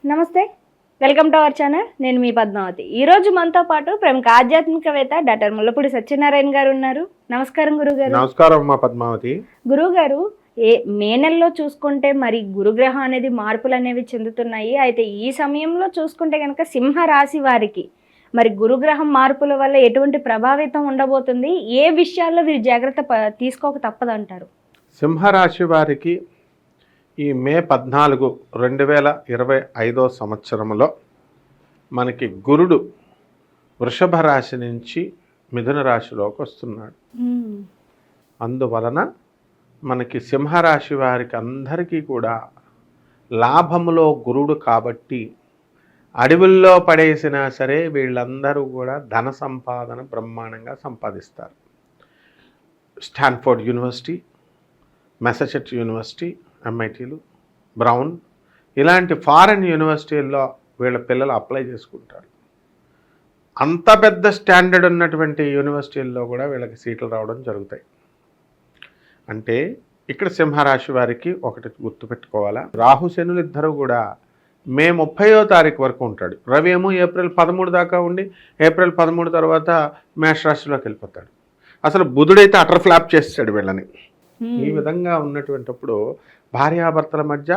నమస్తే, welcome to our channel. నేను మీ పద్మావతి. ఈరోజు మనతో పాటు ప్రముఖ ఆధ్యాత్మికవేత్త డాక్టర్ ముల్లపూడి సత్యనారాయణ గారు ఉన్నారు. నమస్కారం గురుగారు. నమస్కారం అమ్మా పద్మావతి. గురుగారు, మే నెలలో చూసుకుంటే మరి గురుగ్రహం అనేది మార్పులు అనేవి చెందుతున్నాయి. అయితే ఈ సమయంలో చూసుకుంటే కనుక సింహ రాశి వారికి మరి గురుగ్రహం మార్పుల వల్ల ఎటువంటి ప్రభావితం ఉండబోతుంది, ఏ విషయాల్లో వీరు జాగ్రత్త తీసుకోక తప్పదంటారు? సింహరాశి వారికి ఈ మే 14, 2025 సంవత్సరంలో మనకి గురుడు వృషభ రాశి నుంచి మిథున రాశిలోకి వస్తున్నాడు. అందువలన మనకి సింహరాశి వారికి అందరికీ కూడా లాభములో గురుడు కాబట్టి అడవుల్లో పడేసినా సరే వీళ్ళందరూ కూడా ధన సంపాదన బ్రహ్మాండంగా సంపాదిస్తారు. స్టాన్ఫోర్డ్ యూనివర్సిటీ, మెసచ్యూసెట్స్ యూనివర్సిటీ, MITలు, బ్రౌన్ ఇలాంటి ఫారెన్ యూనివర్సిటీల్లో వీళ్ళ పిల్లలు అప్లై చేసుకుంటారు. అంత పెద్ద స్టాండర్డ్ ఉన్నటువంటి యూనివర్సిటీల్లో కూడా వీళ్ళకి సీట్లు రావడం జరుగుతాయి. అంటే ఇక్కడ సింహరాశి వారికి ఒకటి గుర్తుపెట్టుకోవాలా, రాహు శనులు ఇద్దరు కూడా మే 30వ తారీఖు వరకు ఉంటాడు. రవి ఏమో ఏప్రిల్ 13 దాకా ఉండి ఏప్రిల్ 13 తర్వాత మేషరాశిలోకి వెళ్ళిపోతాడు. అసలు బుధుడైతే అటర్ ఫ్లాప్ చేస్తాడు వీళ్ళని. ఈ విధంగా ఉన్నటువంటిప్పుడు భార్యాభర్తల మధ్య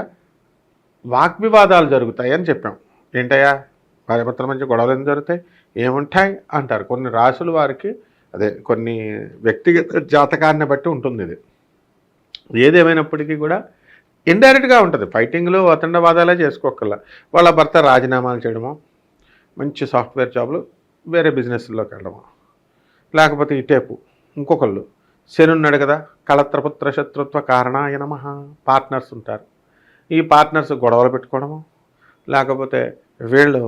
వాగ్వివాదాలు జరుగుతాయి అని చెప్పాం. ఏంటయ్యా భార్యాభర్తల మధ్య గొడవలు ఎందుకు జరుగుతాయి, ఏముంటాయి అంటారు. కొన్ని రాశుల వారికి కొన్ని వ్యక్తిగత జాతకాన్ని బట్టి ఉంటుంది. ఇది ఏదేమైనప్పటికీ కూడా ఇండైరెక్ట్గా ఉంటుంది. ఫైటింగ్లు అతండవాదాలే చేసుకోకల్లా. వాళ్ళ భర్త రాజీనామాలు చేయడమో, మంచి సాఫ్ట్వేర్ జాబ్లు వేరే బిజినెస్లోకి వెళ్ళడమో, లేకపోతే ఈ టేపు ఇంకొకళ్ళు శని ఉన్నాడు కదా, కళత్రపుత్ర శత్రుత్వ కారణాయ నమః, పార్ట్నర్స్ ఉంటారు. ఈ పార్ట్నర్స్ గొడవలు పెట్టుకోవడము, లేకపోతే వీళ్ళు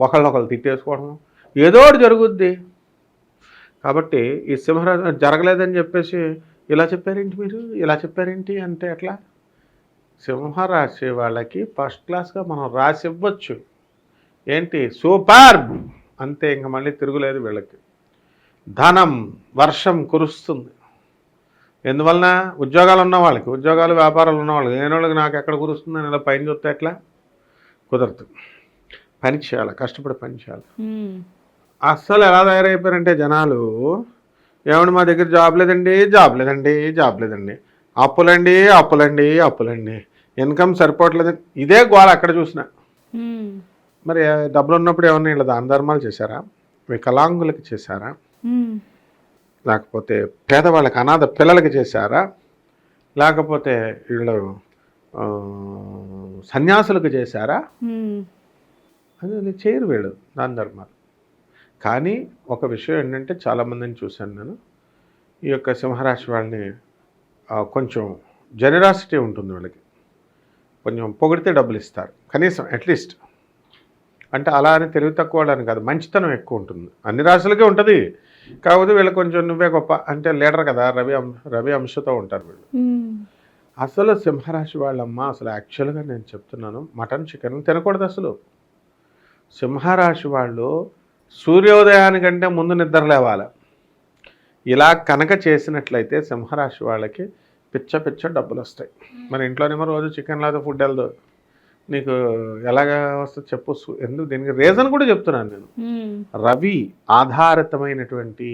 ఒకళ్ళొకళ్ళు తిట్టేసుకోవడము, ఏదో ఒకటి జరుగుద్ది. కాబట్టి ఈ సింహరాశి జరగలేదని చెప్పేసి ఇలా చెప్పారేంటి మీరు, ఇలా చెప్పారేంటి అంటే ఎట్లా? సింహరాశి వాళ్ళకి ఫస్ట్ క్లాస్గా మనం రాసి ఇవ్వచ్చు. ఏంటి సూపర్ అంతే, ఇంక మళ్ళీ తిరుగులేదు. వీళ్ళకి ధనం వర్షం కురుస్తుంది. ఎందువలన? ఉద్యోగాలు ఉన్న వాళ్ళకి, ఉద్యోగాలు వ్యాపారాలు ఉన్న వాళ్ళకి, లేని వాళ్ళకి నాకు ఎక్కడ కురుస్తుందని ఇలా పైన చూస్తే ఎట్లా కుదరదు. పని చేయాలి, కష్టపడి పని చేయాలి. అస్సలు ఎలా తయారైపోయారంటే జనాలు, ఏమండి మా దగ్గర జాబ్ లేదండి, జాబ్ లేదండి, జాబ్ లేదండి, అప్పులండి అప్పులండి అప్పులండి, ఇన్కమ్ సరిపోవట్లేదండి, ఇదే గోల అక్కడ చూసినా. మరి డబ్బులు ఉన్నప్పుడు ఏమన్నా ఇలా దాన ధర్మాలు చేశారా, వికలాంగులకి చేశారా, లేకపోతే పేదవాళ్ళకి అనాథ పిల్లలకి చేశారా, లేకపోతే వీళ్ళు సన్యాసులకు చేశారా? అది చేయరు వీళ్ళు దాన ధర్మాలు. కానీ ఒక విషయం ఏంటంటే, చాలామందిని చూశాను నేను, ఈ యొక్క సింహరాశి వాళ్ళని కొంచెం జెనరాసిటీ ఉంటుంది వీళ్ళకి. కొంచెం పొగిడితే డబ్బులు ఇస్తారు కనీసం, అట్లీస్ట్. అంటే అలా అని తెలివి తక్కువ వాళ్ళని కాదు, మంచితనం ఎక్కువ ఉంటుంది. అన్ని రాశులకే ఉంటుంది. కాకపోతే వీళ్ళు కొంచెం నువ్వే గొప్ప అంటే లీడర్ కదా, రవి అంశతో ఉంటారు వీళ్ళు. అసలు సింహరాశి వాళ్ళమ్మ అసలు యాక్చువల్గా నేను చెప్తున్నాను, మటన్ చికెన్ తినకూడదు అసలు. సింహరాశి వాళ్ళు సూర్యోదయానికంటే ముందు నిద్ర లేవాలి. ఇలా కనుక చేసినట్లయితే సింహరాశి వాళ్ళకి పిచ్చ పిచ్చ డబ్బులు వస్తాయి. మన ఇంట్లోనేమో రోజు చికెన్ లేదా ఫుడ్ వెళ్దు, నీకు ఎలాగా వస్తుంది చెప్పు. ఎందుకు, దీనికి రీజన్ కూడా చెప్తున్నాను నేను. రవి ఆధారితమైనటువంటి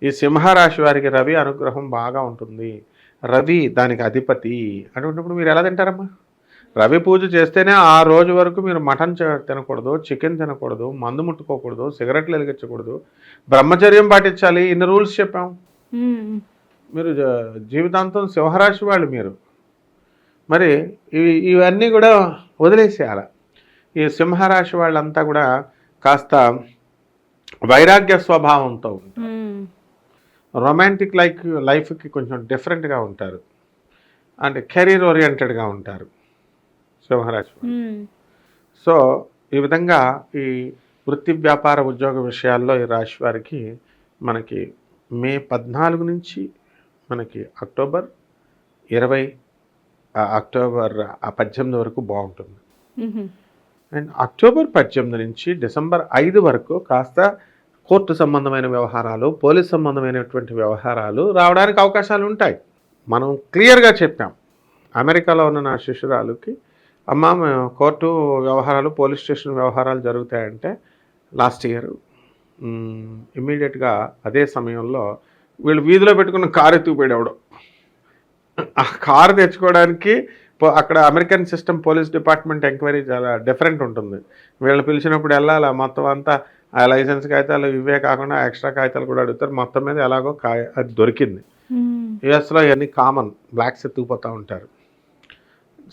ఈ సింహరాశి వారికి రవి అనుగ్రహం బాగా ఉంటుంది. రవి దానికి అధిపతి. అటువంటిప్పుడు మీరు ఎలా తింటారమ్మా? రవి పూజ చేస్తేనే ఆ రోజు వరకు మీరు మటన్ తినకూడదు, చికెన్ తినకూడదు, మందు ముట్టుకోకూడదు, సిగరెట్లు వెలిగించకూడదు, బ్రహ్మచర్యం పాటించాలి. ఇన్ని రూల్స్ చెప్పాం. మీరు జీవితాంతం సింహరాశి వాళ్ళు మీరు. మరి ఇవన్నీ కూడా వదిలేసేయాలి. ఈ సింహరాశి వాళ్ళంతా కూడా కాస్త వైరాగ్య స్వభావంతో ఉంటారు. రొమాంటిక్ లైఫ్కి కొంచెం డిఫరెంట్గా ఉంటారు. అంటే కెరీర్ ఓరియంటెడ్గా ఉంటారు సింహరాశి. సో ఈ విధంగా ఈ వృత్తి వ్యాపార ఉద్యోగ విషయాల్లో ఈ రాశి వారికి మనకి మే 14 నుంచి మనకి అక్టోబర్ 18 వరకు బాగుంటుంది. అండ్ అక్టోబర్ 18 నుంచి డిసెంబర్ 5 వరకు కాస్త కోర్టు సంబంధమైన వ్యవహారాలు, పోలీస్ సంబంధమైనటువంటి వ్యవహారాలు రావడానికి అవకాశాలు ఉంటాయి. మనం క్లియర్గా చెప్పాం. అమెరికాలో ఉన్న నా శిష్యురాలుకి అమ్మ మేము కోర్టు వ్యవహారాలు, పోలీస్ స్టేషన్ వ్యవహారాలు జరుగుతాయంటే లాస్ట్ ఇయర్ ఇమ్మీడియట్గా అదే సమయంలో వీళ్ళు వీధిలో పెట్టుకున్న కారు ఎత్తుకుపోయాడు. ఆ కారు తెచ్చుకోవడానికి అక్కడ American system police department enquiry చాలా డిఫరెంట్ ఉంటుంది. వీళ్ళు పిలిచినప్పుడు వెళ్ళాలి, మొత్తం అంతా ఆ లైసెన్స్ కాగితాలు ఇవే కాకుండా ఎక్స్ట్రా కాగితాలు కూడా అడుగుతారు. మొత్తం మీద ఎలాగో అది దొరికింది. యుఎస్లో ఇవన్నీ కామన్, బ్లాక్స్ ఎత్తుకుపోతూ ఉంటారు.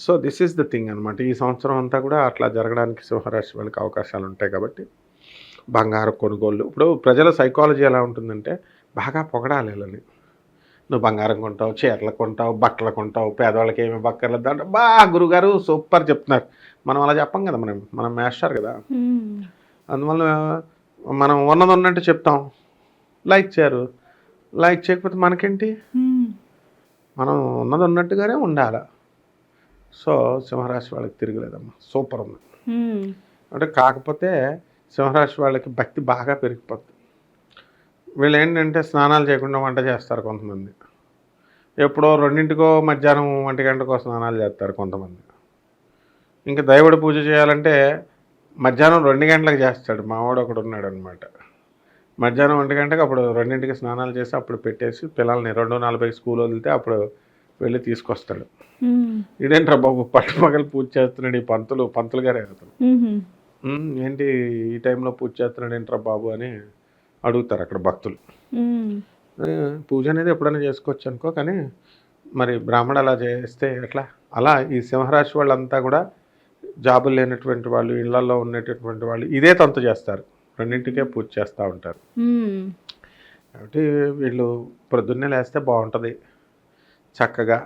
So this is the thing అనమాట. ఈ సంవత్సరం అంతా కూడా అట్లా జరగడానికి సింహరాశి వాళ్ళకి అవకాశాలు ఉంటాయి. కాబట్టి బంగారు కొనుగోళ్ళు, ఇప్పుడు ప్రజల సైకాలజీ ఎలా ఉంటుందంటే బాగా పొగడాలి వీళ్ళని. నువ్వు బంగారం కొంటావు, చీరలు కొంటావు, బట్టలు కొంటావు, పేదవాళ్ళకి ఏమి బక్కర్లేదు అంటే బా గురుగారు సూపర్ చెప్తున్నారు. మనం అలా చెప్పం కదా, మనం మేస్టర్ కదా. అందువల్ల మనం ఉన్నది ఉన్నట్టు చెప్తాం, లైక్ చేయరు. లైక్ చేయకపోతే మనకేంటి, మనం ఉన్నది ఉన్నట్టుగానే ఉండాలి. సో సింహరాశి వాళ్ళకి తిరగలేదమ్మా, సూపర్ ఉంది. అంటే కాకపోతే సింహరాశి వాళ్ళకి భక్తి బాగా పెరిగిపోతుంది. వీళ్ళు ఏంటంటే స్నానాలు చేయకుండా వంట చేస్తారు కొంతమంది. ఎప్పుడో 2 మధ్యాహ్నం 1 స్నానాలు చేస్తారు కొంతమంది. ఇంకా దైవుడి పూజ చేయాలంటే మధ్యాహ్నం 2 గంటలకు చేస్తాడు. మావాడు ఒకడు ఉన్నాడు అనమాట. మధ్యాహ్నం 1 గంటకు అప్పుడు 2 స్నానాలు చేసి అప్పుడు పెట్టేసి పిల్లల్ని 2:40 స్కూల్ వదిలితే అప్పుడు వెళ్ళి తీసుకొస్తాడు. ఇదేంట్రా బాబు పట్టుపగలు పూజ చేస్తున్నాడు ఈ పంతులు గారే అతను. ఏంటి ఈ టైంలో పూజ చేస్తున్నాడు ఏంట్రా బాబు అని అడుగుతారు అక్కడ భక్తులు. పూజ అనేది ఎప్పుడైనా చేసుకోవచ్చు అనుకో, కానీ మరి బ్రాహ్మణుడు అలా చేస్తే ఎట్లా? అలా ఈ సింహరాశి వాళ్ళంతా కూడా జాబులు లేనటువంటి వాళ్ళు, ఇళ్లలో ఉన్నటువంటి వాళ్ళు ఇదే తంతు చేస్తారు, 2కే పూజ చేస్తూ ఉంటారు. కాబట్టి వీళ్ళు పొద్దున్నే లేస్తే బాగుంటుంది. చక్కగా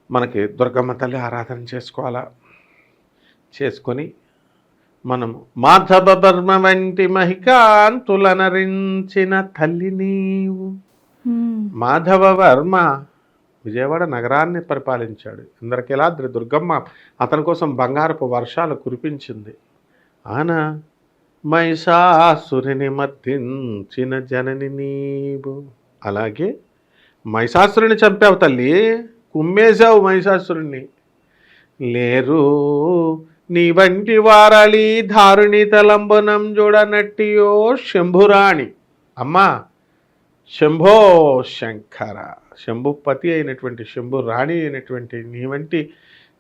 మనకి దుర్గమ్మ తల్లి ఆరాధన చేసుకోవాలా, చేసుకొని మనము మాధవ ధర్మ వంటి మహికాంతులనరించిన తల్లి నీవు. మాధవ వర్మ విజయవాడ నగరాన్ని పరిపాలించాడు. ఇంద్రకీలాద్రి దుర్గమ్మ అతని కోసం బంగారపు వర్షాలు కురిపించింది. ఆన మహిషాసురుని మర్దించిన జనని నీవు. అలాగే మహిషాసురుని చంపావు తల్లి, కుమ్మేశావు మహిషాసురుణ్ణి. లేరు నీ వంటి వారళి ధారుణి తలంబనం చూడనట్టియో శంభురాణి. అమ్మా శంభో శంకర, శంభుపతి అయినటువంటి శంభురాణి అయినటువంటి నీ వంటి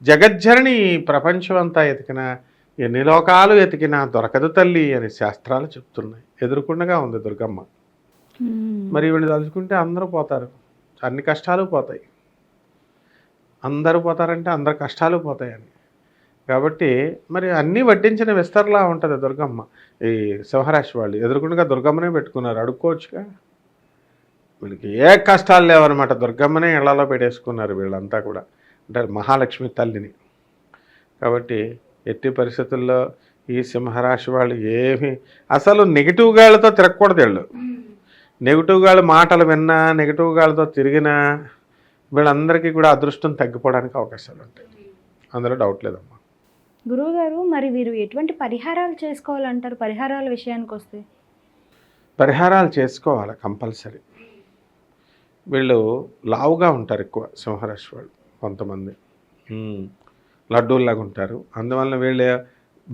జగజ్జనని ప్రపంచం అంతా ఎతికినా, ఎన్ని లోకాలు ఎతికినా దొరకదు తల్లి అని శాస్త్రాలు చెప్తున్నాయి. ఎదురుకుండగా ఉంది దుర్గమ్మ. మరి వీళ్ళు తలుచుకుంటే అందరూ పోతారు, అన్ని కష్టాలు పోతాయి. అందరూ పోతారంటే అందరి కష్టాలు పోతాయని. కాబట్టి మరి అన్నీ వడ్డించిన విస్తరలా ఉంటుంది దుర్గమ్మ. ఈ సింహరాశి వాళ్ళు ఎదురుకుండా దుర్గమ్మనే పెట్టుకున్నారు, అడుక్కోవచ్చుగా. వీళ్ళకి ఏ కష్టాలు లేవన్నమాట, దుర్గమ్మనే ఇళ్లలో పెట్టేసుకున్నారు వీళ్ళంతా కూడా, అంటే మహాలక్ష్మి తల్లిని. కాబట్టి ఎట్టి పరిస్థితుల్లో ఈ సింహరాశి వాళ్ళు ఏమి అసలు నెగిటివ్ గాళ్ళతో తిరగకూడదు. వీళ్ళు నెగిటివ్ గాళ్ళ మాటలు విన్నా, నెగిటివ్ గాళ్ళతో తిరిగినా వీళ్ళందరికీ కూడా అదృష్టం తగ్గిపోవడానికి అవకాశాలు ఉంటాయి, అందులో డౌట్ లేదమ్మా. గురువుగారు, మరి వీరు ఎటువంటి పరిహారాలు చేసుకోవాలంటారు? పరిహారాల విషయానికి వస్తే పరిహారాలు చేసుకోవాలి కంపల్సరీ. వీళ్ళు లావుగా ఉంటారు ఎక్కువ సింహరాశి వాళ్ళు, కొంతమంది లడ్డూల్లాగా ఉంటారు. అందువల్ల వీళ్ళు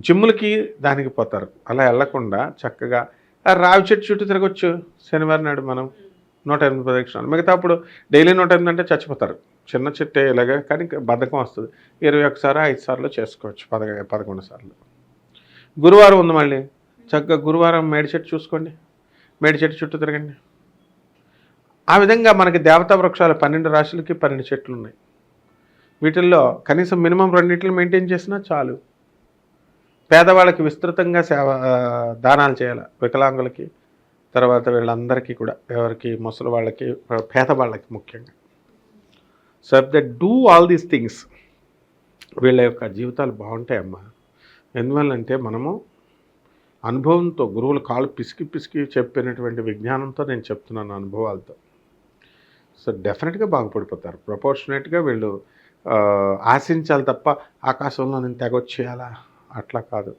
జిమ్ములకి దానికి పోతారు. అలా వెళ్లకుండా చక్కగా రావి చెట్టు చుట్టూ తిరగచ్చు. శనివారం నాడు మనం 108 ప్రదక్షిణాలు. మిగతా అప్పుడు డైలీ 108 అంటే చచ్చిపోతారు. చిన్న చెట్టే ఇలాగా, కానీ బద్ధకం వస్తుంది. 21 సార్లు 5 సార్లు చేసుకోవచ్చు, 11 సార్లు. గురువారం ఉంది మళ్ళీ, చక్కగా గురువారం మేడి చెట్టు చూసుకోండి, మేడి చెట్టు చుట్టూ తిరగండి. ఆ విధంగా మనకి దేవతా వృక్షాలు 12 రాశులకి 12 చెట్లు ఉన్నాయి. వీటిల్లో కనీసం మినిమం 2 మెయింటైన్ చేసినా చాలు. పేదవాళ్ళకి విస్తృతంగా దానాలు చేయాలి, వికలాంగులకి, తర్వాత వీళ్ళందరికీ కూడా, ఎవరికి ముసలి వాళ్ళకి, పేదవాళ్ళకి ముఖ్యంగా. So if they do all these things వీళ్ళ యొక్క జీవితాలు బాగుంటాయమ్మా. ఎందువల్లంటే మనము అనుభవంతో, గురువులు కాళ్ళు పిసికి పిసికి చెప్పినటువంటి విజ్ఞానంతో నేను చెప్తున్నాను, అనుభవాలతో. సో డెఫినెట్గా బాగుపడిపోతారు. ప్రపోర్షనేట్గా వీళ్ళు ఆశించాలి తప్ప ఆకాశంలో నేను తెగొచ్చేయాలా అట్లా కాదు.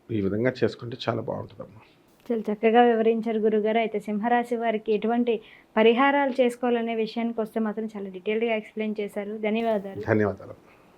ఈ విధంగా చేసుకుంటే చాలా బాగుంటుందమ్మా. చాలా చక్కగా వివరించారు గురుగారు. అయితే సింహరాశి వారికి ఎటువంటి పరిహారాలు చేసుకోవాలనే విషయానికి వస్తే మాత్రం చాలా డీటెయిల్గా ఎక్స్ప్లెయిన్ చేశారు. ధన్యవాదాలు. ధన్యవాదాలు.